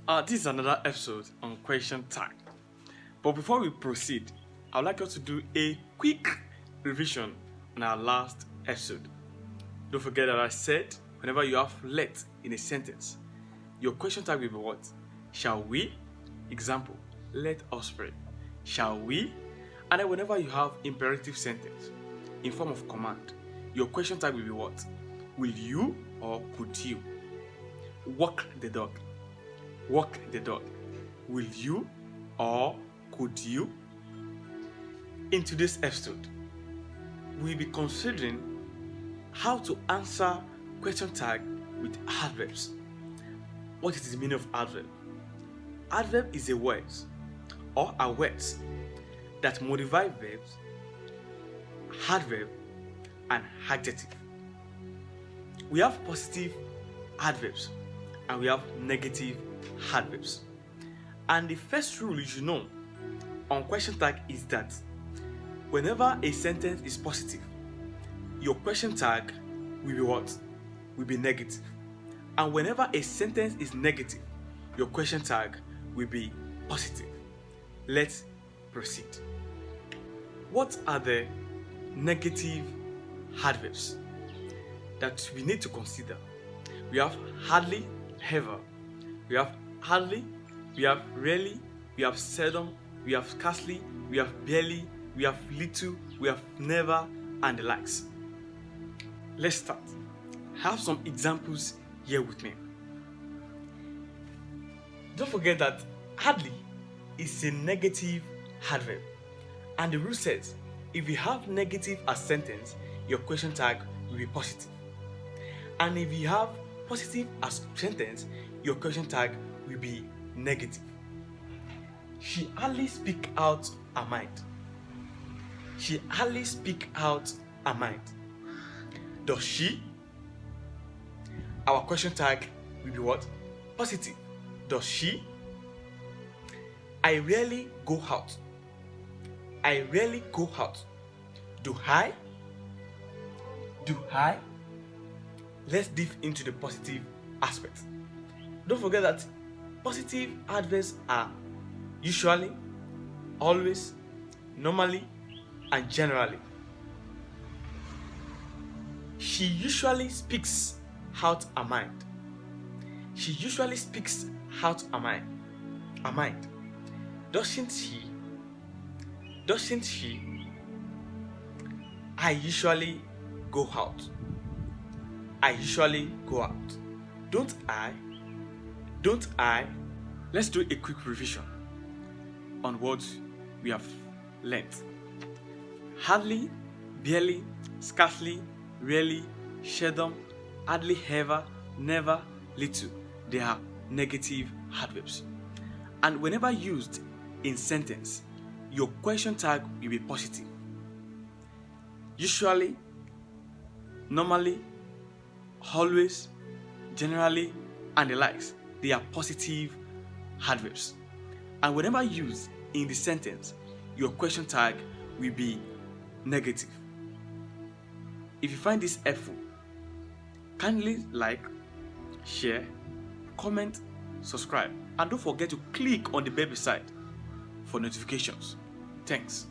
This is another episode on question tag. But before we proceed, I would like us to do a quick revision on our last episode. Don't forget that I said whenever you have let in a sentence, your question tag will be what? Shall we? Example, let us pray. Shall we? And then whenever you have imperative sentence in form of command, your question tag will be what? Will you or could you? Walk the dog. Walk the dog. Will you or could you? In today's episode, we'll be considering how to answer question tag with adverbs. What is the meaning of adverb? Adverb is a word or a words that modify verbs, adverb, and adjective. We have positive adverbs and we have negative adverbs. And the first rule you should know on question tag is that whenever a sentence is positive, your question tag will be what? Will be negative. And whenever a sentence is negative, your question tag will be positive. Let's proceed. What are the negative adverbs that we need to consider? We have hardly, ever. We have hardly, we have rarely, we have seldom, we have scarcely, we have barely, we have little, we have never, and the likes. Let's start. I have some examples here with me. Don't forget that hardly is a negative adverb, and the rule says if you have negative as sentence, your question tag will be positive. And if you have positive as sentence, your question tag will be negative. She hardly speak out her mind. She hardly speak out her mind. Does she? Our question tag will be what? Positive. Does she? I rarely go out. I rarely go out. Do I? Do I? Let's dive into the positive aspect. Don't forget that positive adverbs are usually, always, normally, and generally. She usually speaks out her mind. She usually speaks out her mind. Her mind. Doesn't she? Doesn't she? I usually go out. I usually go out. Don't I? Don't I? Let's do a quick revision on what we have learned. Hardly, barely, scarcely, rarely, seldom, hardly ever, never, little. They are negative adverbs. And whenever used in sentence, your question tag will be positive. Usually, normally, always, generally, and the likes, they are positive adverbs. And whenever used in the sentence, your question tag will be negative. If you find this helpful, kindly like, share, comment, subscribe, and don't forget to click on the bell beside for notifications. Thanks.